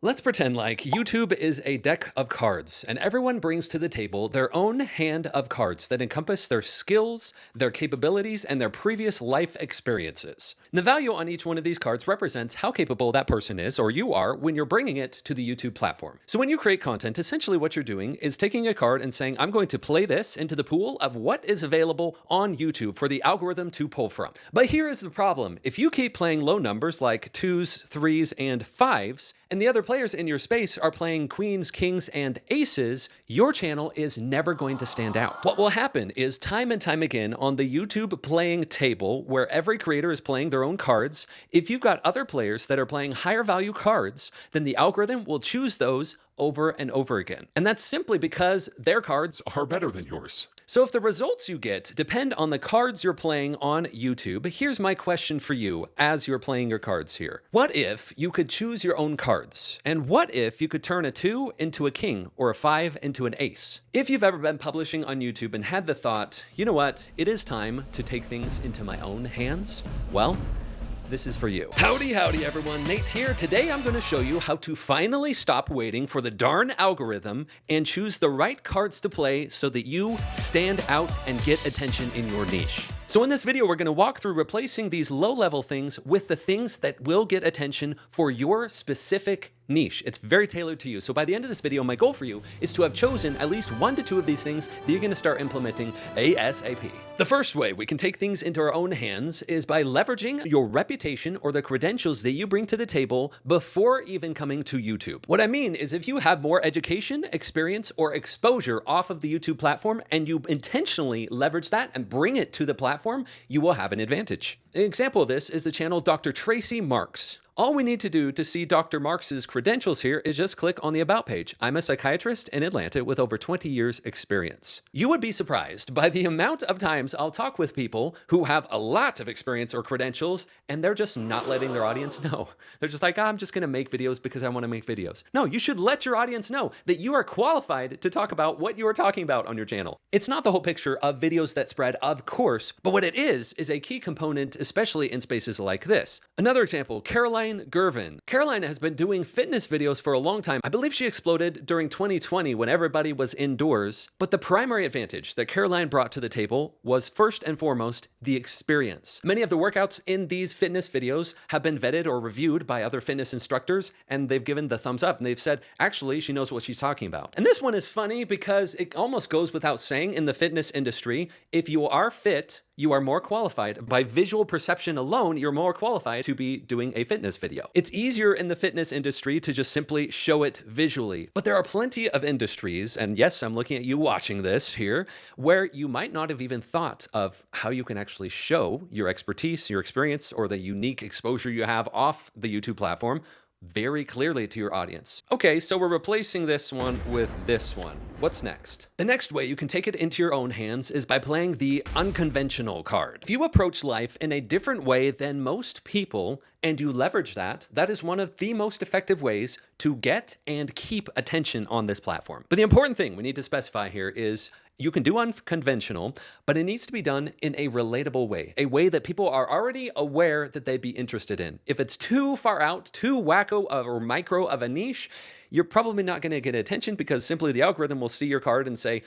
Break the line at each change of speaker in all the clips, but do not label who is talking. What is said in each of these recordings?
Let's pretend like YouTube is a deck of cards, and everyone brings to the table their own hand of cards that encompass their skills, their capabilities, and their previous life experiences. The value on each one of these cards represents how capable that person is, or you are, when you're bringing it to the YouTube platform. So when you create content, essentially what you're doing is taking a card and saying, I'm going to play this into the pool of what is available on YouTube for the algorithm to pull from. But here is the problem. If you keep playing low numbers like 2s, 3s, and 5s, and the other players in your space are playing queens, kings, and aces, your channel is never going to stand out. What will happen is time and time again on the YouTube playing table, where every creator is playing their own cards, if you've got other players that are playing higher value cards, then the algorithm will choose those over and over again. And that's simply because their cards are better than yours. So if the results you get depend on the cards you're playing on YouTube, here's my question for you as you're playing your cards here. What if you could choose your own cards? And what if you could turn a 2 into a king or a 5 into an ace? If you've ever been publishing on YouTube and had the thought, you know what, it is time to take things into my own hands, well, this is for you. Howdy everyone, Nate here. Today I'm going to show you how to finally stop waiting for the darn algorithm and choose the right cards to play so that you stand out and get attention in your niche. So in this video, we're going to walk through replacing these low-level things with the things that will get attention for your specific niche. It's very tailored to you. So by the end of this video, my goal for you is to have chosen at least 1 to 2 of these things that you're going to start implementing ASAP. The first way we can take things into our own hands is by leveraging your reputation or the credentials that you bring to the table before even coming to YouTube. What I mean is if you have more education, experience, or exposure off of the YouTube platform and you intentionally leverage that and bring it to the platform, you will have an advantage. An example of this is the channel Dr. Tracy Marks. All we need to do to see Dr. Marks's credentials here is just click on the About page. I'm a psychiatrist in Atlanta with over 20 years experience. You would be surprised by the amount of times I'll talk with people who have a lot of experience or credentials and they're just not letting their audience know. They're just like, I'm just gonna make videos because I wanna make videos. No, you should let your audience know that you are qualified to talk about what you are talking about on your channel. It's not the whole picture of videos that spread, of course, but what it is a key component, especially in spaces like this. Another example, Caroline Gervin. Caroline has been doing fitness videos for a long time. I believe she exploded during 2020 when everybody was indoors, but the primary advantage that Caroline brought to the table was first and foremost the experience. Many of the workouts in these fitness videos have been vetted or reviewed by other fitness instructors, and they've given the thumbs up and they've said, actually, she knows what she's talking about. And this one is funny because it almost goes without saying in the fitness industry, if you are fit, you are more qualified. By visual perception alone, you're more qualified to be doing a fitness video. It's easier in the fitness industry to just simply show it visually. But there are plenty of industries, and yes, I'm looking at you watching this here, where you might not have even thought of how you can actually show your expertise, your experience, or the unique exposure you have off the YouTube platform very clearly to your audience. Okay, so we're replacing this one with this one. What's next? The next way you can take it into your own hands is by playing the unconventional card. If you approach life in a different way than most people and you leverage that, that is one of the most effective ways to get and keep attention on this platform. But the important thing we need to specify here is you can do unconventional, but it needs to be done in a relatable way, a way that people are already aware that they'd be interested in. If it's too far out, too wacko or micro of a niche, you're probably not going to get attention because simply the algorithm will see your card and say,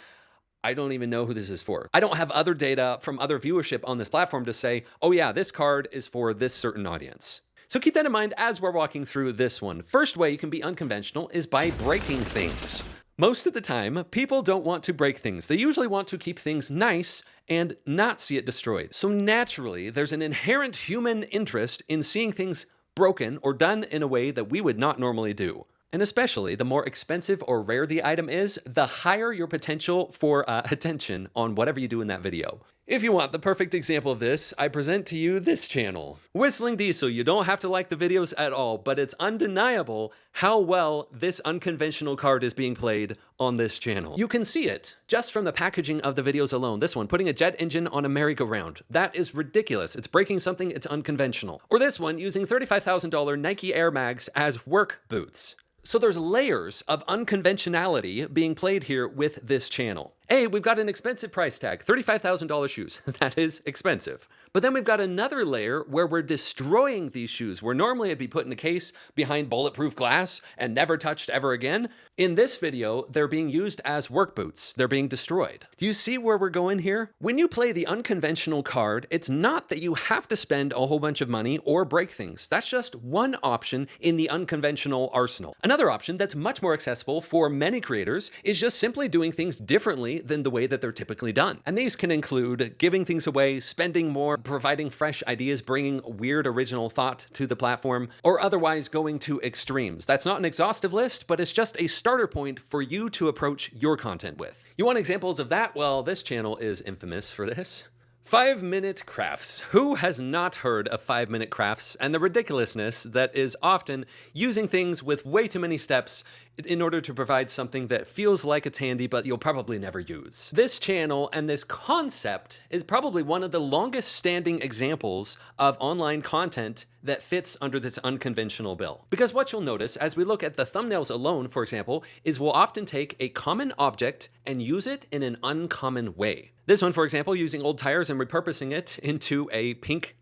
I don't even know who this is for. I don't have other data from other viewership on this platform to say, oh yeah, this card is for this certain audience. So keep that in mind as we're walking through this one. First way you can be unconventional is by breaking things. Most of the time, people don't want to break things. They usually want to keep things nice and not see it destroyed. So naturally, there's an inherent human interest in seeing things broken or done in a way that we would not normally do. And especially, the more expensive or rare the item is, the higher your potential for attention on whatever you do in that video. If you want the perfect example of this, I present to you this channel. Whistling Diesel, you don't have to like the videos at all, but it's undeniable how well this unconventional card is being played on this channel. You can see it just from the packaging of the videos alone. This one, putting a jet engine on a merry-go-round. That is ridiculous. It's breaking something, it's unconventional. Or this one, using $35,000 Nike Air Mags as work boots. So there's layers of unconventionality being played here with this channel. We've got an expensive price tag, $35,000 shoes. That is expensive. But then we've got another layer where we're destroying these shoes, where normally it'd be put in a case behind bulletproof glass and never touched ever again. In this video, they're being used as work boots. They're being destroyed. Do you see where we're going here? When you play the unconventional card, it's not that you have to spend a whole bunch of money or break things. That's just one option in the unconventional arsenal. Another option that's much more accessible for many creators is just simply doing things differently than the way that they're typically done. And these can include giving things away, spending more, providing fresh ideas, bringing weird original thought to the platform, or otherwise going to extremes. That's not an exhaustive list, but it's just a starter point for you to approach your content with. You want examples of that? Well, this channel is infamous for this. 5-minute crafts. Who has not heard of 5-minute crafts and the ridiculousness that is often using things with way too many steps in order to provide something that feels like it's handy, but you'll probably never use. This channel and this concept is probably one of the longest standing examples of online content that fits under this unconventional bill. Because what you'll notice as we look at the thumbnails alone, for example, is we'll often take a common object and use it in an uncommon way. This one, for example, using old tires and repurposing it into a pink,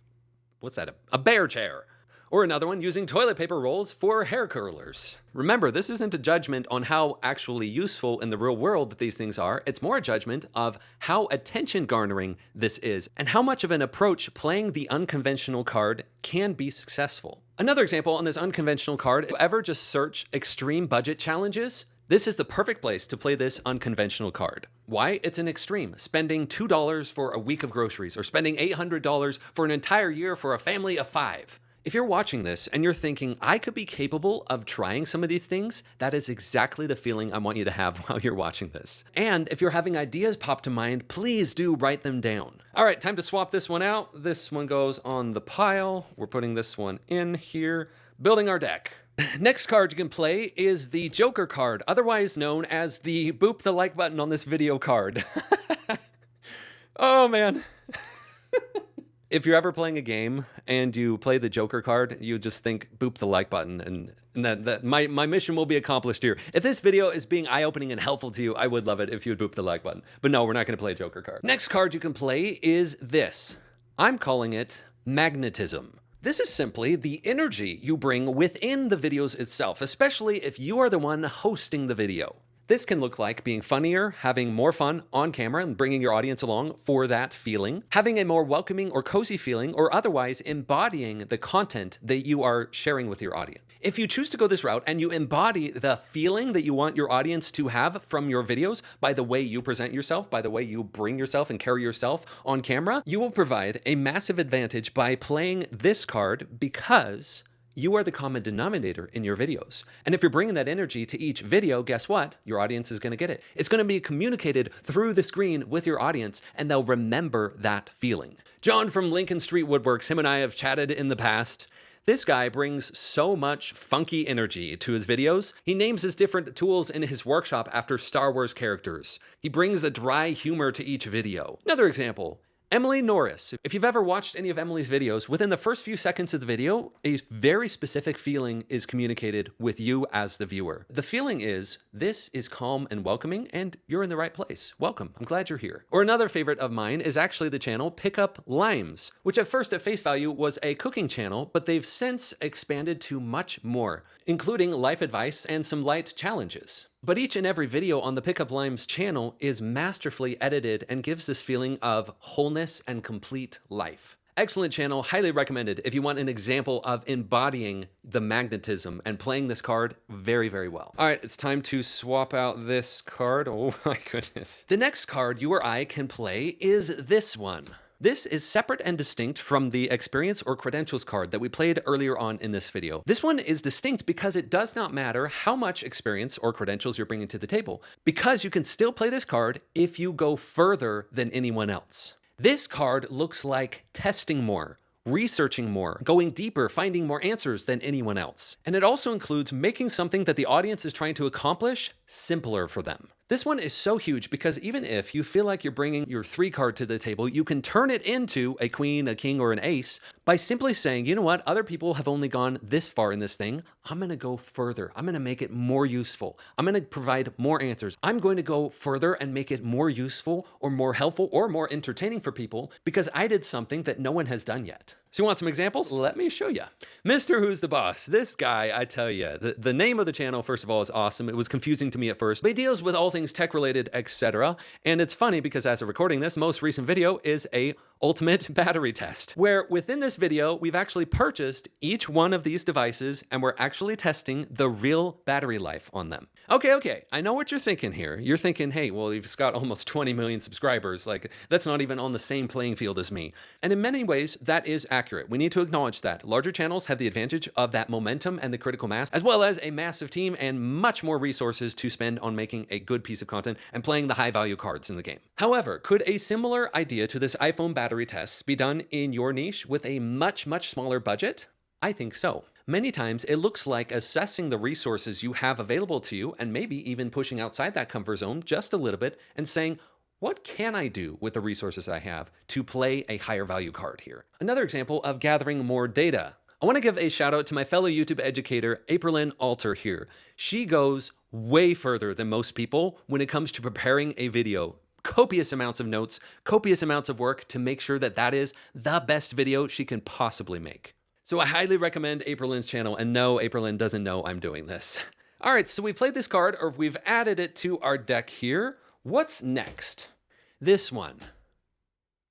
what's that, a bear chair. Or another one using toilet paper rolls for hair curlers. Remember, this isn't a judgment on how actually useful in the real world that these things are. It's more a judgment of how attention garnering this is and how much of an approach playing the unconventional card can be successful. Another example on this unconventional card, if you ever just search extreme budget challenges, this is the perfect place to play this unconventional card. Why? It's an extreme. Spending $2 for a week of groceries or spending $800 for an entire year for a family of 5. If you're watching this and you're thinking, I could be capable of trying some of these things, that is exactly the feeling I want you to have while you're watching this. And if you're having ideas pop to mind, please do write them down. All right, time to swap this one out. This one goes on the pile. We're putting this one in here, building our deck. Next card you can play is the Joker card, otherwise known as the boop the like button on this video card. Oh man. If you're ever playing a game and you play the Joker card, you just think boop the like button and that my mission will be accomplished here. If this video is being eye-opening and helpful to you, I would love it if you would boop the like button. But no, we're not gonna play a Joker card. Next card you can play is this. I'm calling it magnetism. This is simply the energy you bring within the videos itself, especially if you are the one hosting the video. This can look like being funnier, having more fun on camera and bringing your audience along for that feeling, having a more welcoming or cozy feeling, or otherwise embodying the content that you are sharing with your audience. If you choose to go this route and you embody the feeling that you want your audience to have from your videos by the way you present yourself, by the way you bring yourself and carry yourself on camera, you will provide a massive advantage by playing this card because you are the common denominator in your videos. And if you're bringing that energy to each video, guess what? Your audience is going to get it. It's going to be communicated through the screen with your audience, and they'll remember that feeling. John from Lincoln Street Woodworks, him and I have chatted in the past. This guy brings so much funky energy to his videos. He names his different tools in his workshop after Star Wars characters. He brings a dry humor to each video. Another example. Emily Norris. If you've ever watched any of Emily's videos, within the first few seconds of the video, a very specific feeling is communicated with you as the viewer. The feeling is, this is calm and welcoming, and you're in the right place. Welcome. I'm glad you're here. Or another favorite of mine is actually the channel Pick Up Limes, which at first at face value was a cooking channel, but they've since expanded to much more, including life advice and some light challenges. But each and every video on the Pick Up Limes channel is masterfully edited and gives this feeling of wholeness and complete life. Excellent channel, highly recommended if you want an example of embodying the magnetism and playing this card very, very well. All right, it's time to swap out this card. Oh my goodness. The next card you or I can play is this one. This is separate and distinct from the experience or credentials card that we played earlier on in this video. This one is distinct because it does not matter how much experience or credentials you're bringing to the table, because you can still play this card if you go further than anyone else. This card looks like testing more, researching more, going deeper, finding more answers than anyone else. And it also includes making something that the audience is trying to accomplish simpler for them. This one is so huge because even if you feel like you're bringing your 3 card to the table, you can turn it into a queen, a king, or an ace by simply saying, you know what, other people have only gone this far in this thing. I'm going to go further. I'm going to make it more useful. I'm going to provide more answers. I'm going to go further and make it more useful or more helpful or more entertaining for people because I did something that no one has done yet. So you want some examples? Let me show you. Mr. Who's the Boss. This guy, I tell you, the name of the channel, first of all, is awesome. It was confusing to me at first, but he deals with all things tech related, etc. And it's funny because as of recording this, most recent video is a ultimate battery test, where within this video, we've actually purchased each one of these devices and we're actually testing the real battery life on them. Okay, I know what you're thinking here. You're thinking, hey, well, you've got almost 20 million subscribers. Like, that's not even on the same playing field as me. And in many ways, that is accurate. We need to acknowledge that. Larger channels have the advantage of that momentum and the critical mass, as well as a massive team and much more resources to spend on making a good piece of content and playing the high value cards in the game. However, could a similar idea to this iPhone battery tests be done in your niche with a much smaller budget? I think so. Many times it looks like assessing the resources you have available to you and maybe even pushing outside that comfort zone just a little bit and saying, what can I do with the resources I have to play a higher value card here? Another example of gathering more data. I want to give a shout out to my fellow YouTube educator, Aprilyn Alter here. She goes way further than most people when it comes to preparing a video. Copious amounts of notes, copious amounts of work to make sure that that is the best video she can possibly make. So I highly recommend Aprilyn's channel, and no, Aprilyn doesn't know I'm doing this. All right, so we played this card, or we've added it to our deck here. What's next? This one,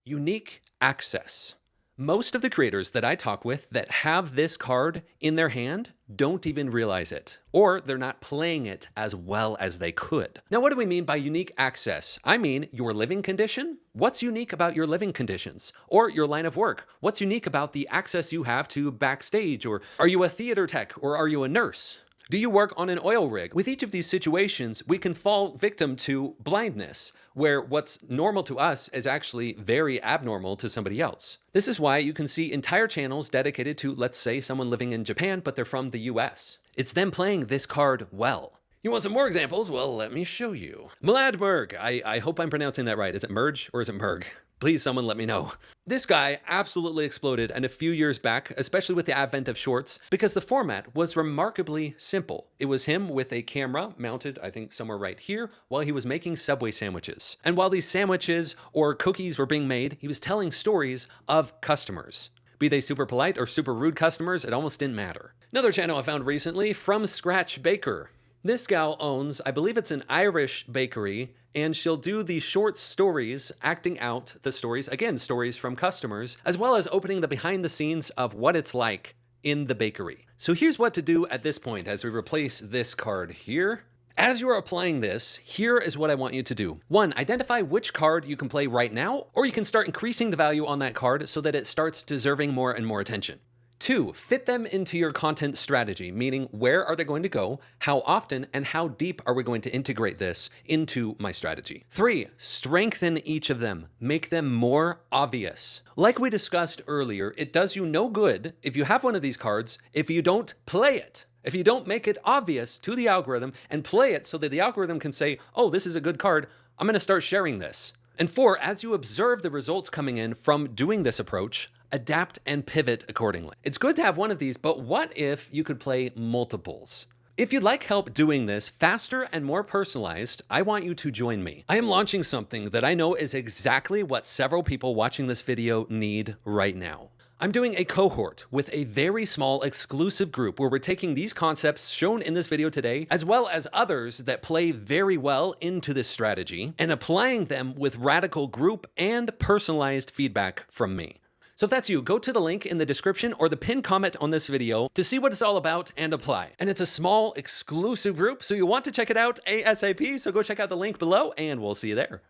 unique access. Most of the creators that I talk with that have this card in their hand don't even realize it, or they're not playing it as well as they could. Now, what do we mean by unique access? I mean your living condition. What's unique about your living conditions? Or your line of work? What's unique about the access you have to backstage? Or are you a theater tech, or are you a nurse? Do you work on an oil rig? With each of these situations, we can fall victim to blindness, where what's normal to us is actually very abnormal to somebody else. This is why you can see entire channels dedicated to, let's say, someone living in Japan, but they're from the US. It's them playing this card well. You want some more examples? Well, let me show you. Mladmerg. I hope I'm pronouncing that right. Is it Merge or is it Merg? Please, someone let me know. This guy absolutely exploded and a few years back, especially with the advent of shorts, because the format was remarkably simple. It was him with a camera mounted, I think, somewhere right here, while he was making Subway sandwiches. And while these sandwiches or cookies were being made, he was telling stories of customers. Be they super polite or super rude customers, it almost didn't matter. Another channel I found recently, From Scratch Baker. This gal owns, I believe it's an Irish bakery, and she'll do these short stories, acting out the stories, again, stories from customers, as well as opening the behind the scenes of what it's like in the bakery. So here's what to do at this point as we replace this card here. As you are applying this, here is what I want you to do. 1, identify which card you can play right now, or you can start increasing the value on that card so that it starts deserving more and more attention. 2, fit them into your content strategy, meaning where are they going to go, how often, and how deep are we going to integrate this into my strategy. 3, strengthen each of them, make them more obvious. Like we discussed earlier, it does you no good if you have one of these cards if you don't play it. If you don't make it obvious to the algorithm and play it so that the algorithm can say, oh, this is a good card, I'm going to start sharing this. And 4, as you observe the results coming in from doing this approach, adapt and pivot accordingly. It's good to have one of these, but what if you could play multiples? If you'd like help doing this faster and more personalized, I want you to join me. I am launching something that I know is exactly what several people watching this video need right now. I'm doing a cohort with a very small exclusive group where we're taking these concepts shown in this video today, as well as others that play very well into this strategy, and applying them with radical group and personalized feedback from me. So if that's you, go to the link in the description or the pinned comment on this video to see what it's all about and apply. And it's a small exclusive group, so you want to check it out ASAP, so go check out the link below and we'll see you there.